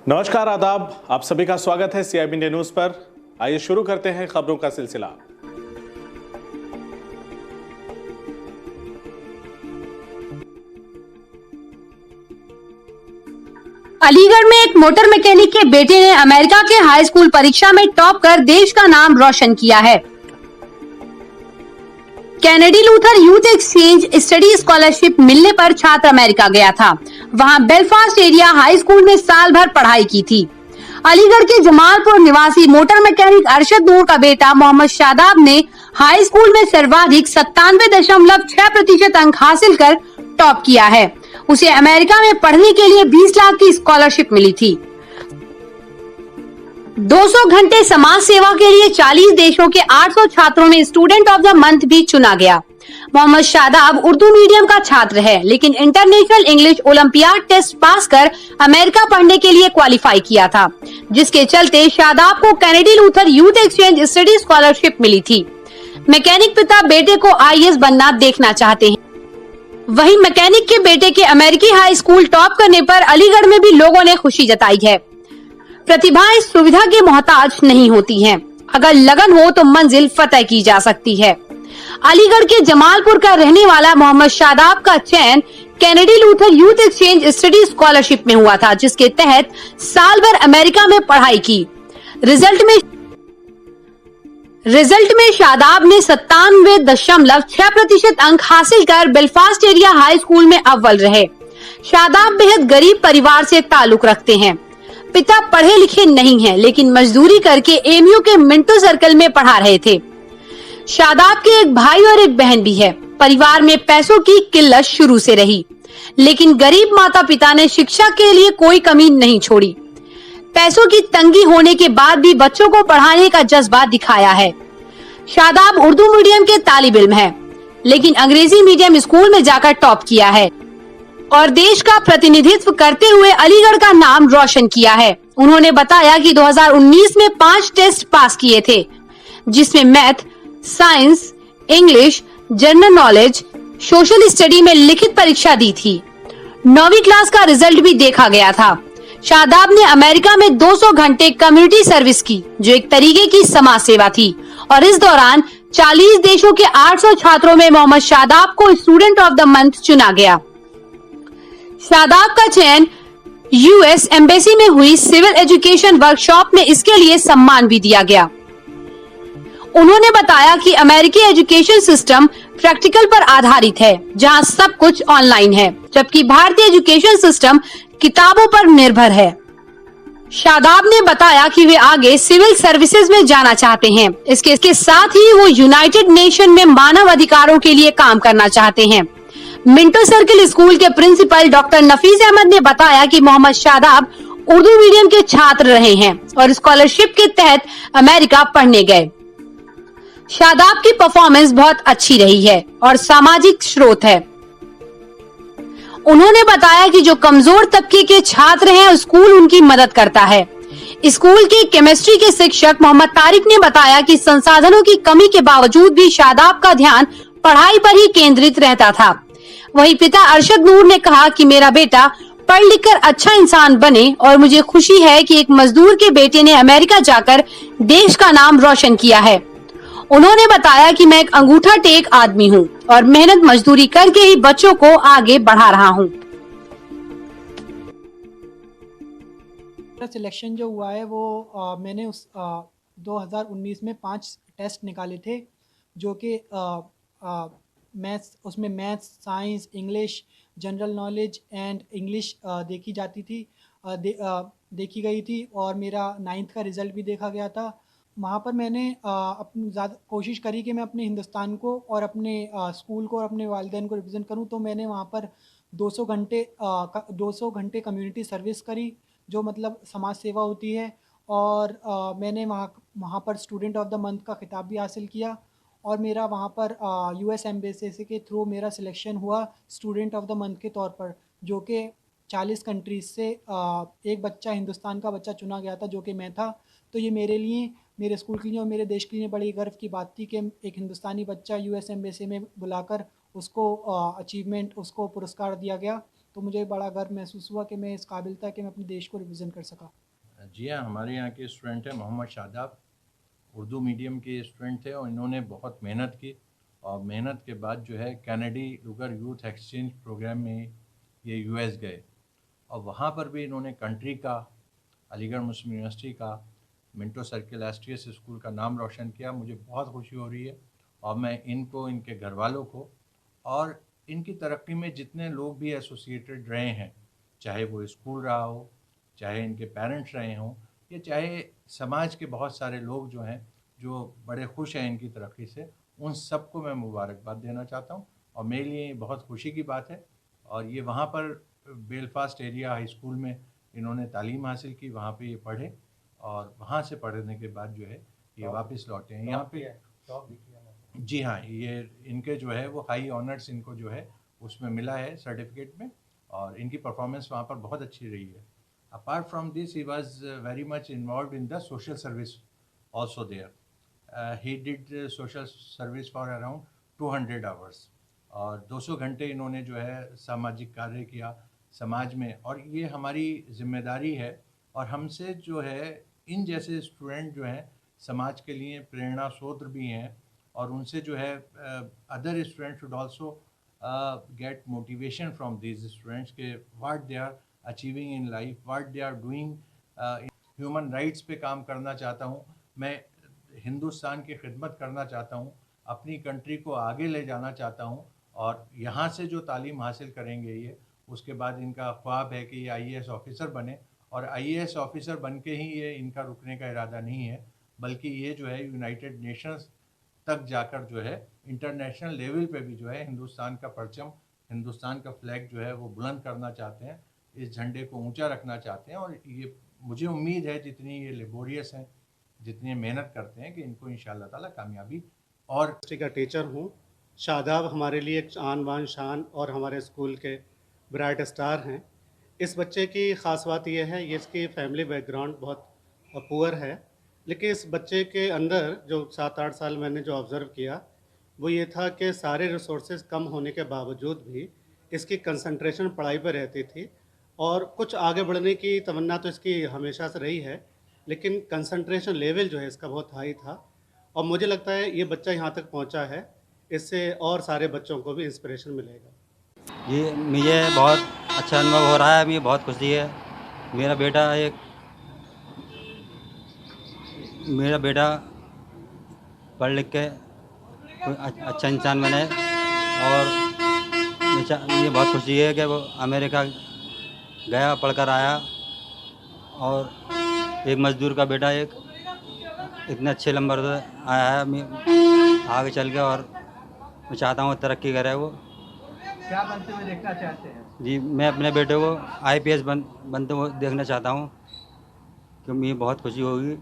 नमस्कार, आदाब। आप सभी का स्वागत है CIB इंडिया न्यूज पर। आइए शुरू करते हैं खबरों का सिलसिला। अलीगढ़ में एक मोटर मैकेनिक के बेटे ने अमेरिका के हाई स्कूल परीक्षा में टॉप कर देश का नाम रोशन किया है। Kennedy Luther youth exchange study scholarship मिलने पर छात्र अमेरिका गया था। वहां बेलफास्ट एरिया हाई स्कूल में साल भर पढ़ाई की थी। अलीगढ़ के जमालपुर निवासी मोटर मैकेनिक अरशद नूर का बेटा मोहम्मद शादाब ने हाई स्कूल में सर्वाधिक 97.6% अंक हासिल कर टॉप किया है। उसे अमेरिका में पढ़ने के लिए 20 लाख की स्कॉलरशिप मिली थी। 200 घंटे समाज सेवा के लिए 40 देशों के 800 छात्रों में स्टूडेंट ऑफ द मंथ भी चुना गया। मोहम्मद शादाब उर्दू मीडियम का छात्र है, लेकिन international English olympiad test pass कर अमेरिका पढ़ने के लिए क्वालिफाई किया था, जिसके चलते शादाब को Kennedy Luther youth exchange study scholarship मिली थी। मैकेनिक पिता बेटे को IAS बनना देखना चाहते हैं। वहीं मैकेनिक के बेटे के अमेरिकी हाई स्कूल टॉप करने पर अलीगढ़ में भी लोगों ने खुशी जताई है। प्रतिभाएं सुविधा के मोहताज नहीं होती हैं। अगर लगन हो तो मंजिल फतह की जा सकती है। अलीगढ़ के जमालपुर का रहने वाला मोहम्मद शादाब का चयन Kennedy Luther youth exchange study scholarship में हुआ था, जिसके तहत साल भर अमेरिका में पढ़ाई की। रिजल्ट में शादाब ने 97.6% अंक हासिल कर बेलफास्ट एरिया हाई स्कूल में अव्वल रहे। शादाब बेहद गरीब परिवार से ताल्लुक रखते हैं। पिता पढ़े लिखे नहीं हैं, लेकिन मजदूरी करके AMU के मिंटो सर्कल में पढ़ा रहे थे। शादाब के एक भाई और एक बहन भी है। परिवार में पैसों की किल्लत शुरू से रही, लेकिन गरीब माता पिता ने शिक्षा के लिए कोई कमी नहीं छोड़ी। पैसों की तंगी होने के बाद भी बच्चों को पढ़ाने का जज्बा दिखाया है। शादाब उर्दू मीडियम के तालिब इल्म है, लेकिन अंग्रेजी मीडियम स्कूल में जाकर टॉप किया है और देश का प्रतिनिधित्व करते हुए अलीगढ़ का नाम रोशन किया है। उन्होंने बताया कि 2019 में 5 टेस्ट पास किए थे, जिसमें math, science, English, general knowledge, social study में लिखित परीक्षा दी थी। 9वीं क्लास का रिजल्ट भी देखा गया था। शादाब ने अमेरिका में 200 घंटे कम्युनिटी सर्विस की, जो एक तरीके की समाज सेवा थी, और इस दौरान 40 देशों के 800 छात्रों में मोहम्मद शादाब को स्टूडेंट ऑफ द मंथ चुना गया। शादाब का चयन US एम्बेसी में हुई सिविल एजुकेशन वर्कशॉप में इसके लिए सम्मान भी दिया गया। उन्होंने बताया कि अमेरिकी एजुकेशन सिस्टम प्रैक्टिकल पर आधारित है, जहां सब कुछ ऑनलाइन है, जबकि भारतीय एजुकेशन सिस्टम किताबों पर निर्भर है। शादाब ने बताया कि वे आगे सिविल सर्विसेज में जाना चाहते हैं। इसके साथ ही वो यूनाइटेड नेशन में मानव अधिकारों के लिए काम करना चाहते हैं। मिंटो सर्कल स्कूल के प्रिंसिपल डॉक्टर नफीस अहमद ने बताया कि मोहम्मद शादाब उर्दू मीडियम के छात्र रहे हैं और स्कॉलरशिप के तहत अमेरिका पढ़ने गए। शादाब की परफॉर्मेंस बहुत अच्छी रही है और सामाजिक स्रोत है। उन्होंने बताया कि जो कमजोर तबके के छात्र हैं, स्कूल उनकी मदद करता है। स्कूल के केमिस्ट्री के शिक्षक मोहम्मद तारिक ने बताया कि संसाधनों की कमी के बावजूद भी शादाब का ध्यान पढ़ाई पर ही केंद्रित रहता था। वहीं पिता अरशद नूर ने कहा कि मेरा बेटा पढ़ लिख कर अच्छा इंसान बने और मुझे खुशी है कि एक मजदूर के बेटे ने अमेरिका जाकर देश का नाम रोशन किया है। उन्होंने बताया कि मैं एक अंगूठा टेक आदमी हूँ और मेहनत मजदूरी करके ही बच्चों को आगे बढ़ा रहा हूँ। सिलेक्शन जो हुआ है वो मैंने 2019 में 5 टेस्ट निकाले थे, जो कि उसमें maths, science, English, general knowledge and English देखी गई थी और मेरा 9th का रिज़ल्ट भी देखा गया था। वहाँ पर मैंने अपनी ज़्यादा कोशिश करी कि मैं अपने हिंदुस्तान को और अपने स्कूल को और अपने वालिदैन को रिप्रेजेंट करूँ। तो मैंने वहाँ पर 200 घंटे कम्युनिटी सर्विस करी, जो मतलब समाज सेवा होती है, और मैंने वहाँ पर स्टूडेंट ऑफ द मंथ का खिताब भी हासिल किया और मेरा वहाँ पर US एम्बेसी के थ्रू मेरा सिलेक्शन हुआ स्टूडेंट ऑफ द मंथ के तौर पर, जो कि 40 कंट्रीज से एक बच्चा, हिंदुस्तान का बच्चा चुना गया था, जो कि मैं था। तो ये मेरे लिए, मेरे स्कूल के लिए और मेरे देश के लिए बड़ी गर्व की बात थी कि एक हिंदुस्तानी बच्चा US एम्बेसी में बुलाकर उसको अचीवमेंट, उसको पुरस्कार दिया गया तो मुझे बड़ा गर्व महसूस हुआ कि मैं इस काबिल था कि मैं अपने देश को रिप्रेजेंट कर सका। जी हाँ, हमारे यहाँ के स्टूडेंट हैं मोहम्मद शादाब, उर्दू मीडियम के स्टूडेंट थे और इन्होंने बहुत मेहनत की और मेहनत के बाद जो है कैनेडी लुगर यूथ एक्सचेंज प्रोग्राम में ये यूएस गए और वहाँ पर भी इन्होंने कंट्री का, अलीगढ़ मुस्लिम यूनिवर्सिटी का, मिंटो सर्किल एसटीएस स्कूल का नाम रोशन किया। मुझे बहुत खुशी हो रही है और मैं इनको, इनके घर वालों को और इनकी तरक्की में जितने लोग भी एसोसिएटेड रहे हैं, चाहे वो स्कूल रहा हो, चाहे इनके पेरेंट्स रहे हों, या चाहे समाज के बहुत सारे लोग जो हैं जो बड़े खुश हैं इनकी तरक्की से, उन सबको मैं मुबारकबाद देना चाहता हूं। और मेरे लिए बहुत खुशी की बात है। और ये वहाँ पर बेलफास्ट एरिया हाई स्कूल में इन्होंने तालीम हासिल की, वहाँ पे ये पढ़े और वहाँ से पढ़ने के बाद जो है ये वापस लौटे हैं यहाँ पे। जी हाँ, ये इनके जो है वो हाई ऑनर्स इनको जो है उसमें मिला है सर्टिफिकेट में और इनकी परफॉर्मेंस वहाँ पर बहुत अच्छी रही है। Apart from this, he was very much involved in the social service also there. He did social service for around 200 hours और 200 घंटे इन्होंने जो है सामाजिक कार्य किया समाज में। और ये हमारी जिम्मेदारी है और हमसे जो है इन जैसे स्टूडेंट जो हैं समाज के लिए प्रेरणा स्रोत भी हैं और उनसे जो है other student should also get motivation from these students के what they are achieving in life, what they are doing. Human rights पे काम करना चाहता हूँ मैं, हिंदुस्तान की खिदमत करना चाहता हूँ, अपनी कंट्री को आगे ले जाना चाहता हूँ और यहाँ से जो तालीम हासिल करेंगे ये, उसके बाद इनका ख्वाब है कि ये आईएएस ऑफिसर बने और आईएएस ऑफिसर बन के ही ये इनका रुकने का इरादा नहीं है, बल्कि ये जो है यूनाइटेड नेशंस तक जाकर जो है इंटरनेशनल लेवल पे भी जो है हिंदुस्तान का परचम, हिंदुस्तान का फ्लैग जो है वो बुलंद करना चाहते हैं, इस झंडे को ऊंचा रखना चाहते हैं। और ये मुझे उम्मीद है जितनी ये लेबोरियस हैं, जितनी मेहनत करते हैं, कि इनको इंशाअल्लाह ताला कामयाबी। और हिस्ट्री का टीचर हूँ। शादाब हमारे लिए एक आन बान शान और हमारे स्कूल के ब्राइट स्टार हैं। इस बच्चे की ख़ास बात यह है, ये इसकी फैमिली बैकग्राउंड बहुत पुअर है, लेकिन इस बच्चे के अंदर जो 7-8 साल मैंने जो ऑब्ज़र्व किया वो ये था कि सारे रिसोर्सेज कम होने के बावजूद भी इसकी कंसंट्रेशन पढ़ाई पर रहती थी और कुछ आगे बढ़ने की तमन्ना तो इसकी हमेशा से रही है, लेकिन कंसंट्रेशन लेवल जो है इसका बहुत हाई था और मुझे लगता है ये बच्चा यहाँ तक पहुँचा है, इससे और सारे बच्चों को भी इंस्पिरेशन मिलेगा। ये मुझे बहुत अच्छा अनुभव हो रहा है, मुझे बहुत खुशी है। मेरा बेटा पढ़ लिख के कोई अच्छा इंसान बने और मुझे बहुत खुशी है कि वो अमेरिका गया, पढ़कर आया और एक मज़दूर का बेटा एक इतने अच्छे नंबर से आया है। मैं आगे चल के और मैं चाहता हूँ तरक्की करे वो। क्या बनते हुए देखना चाहते हैं? जी, मैं अपने बेटे को आईपीएस बनते हुए देखना चाहता हूँ, क्योंकि मुझे बहुत खुशी होगी।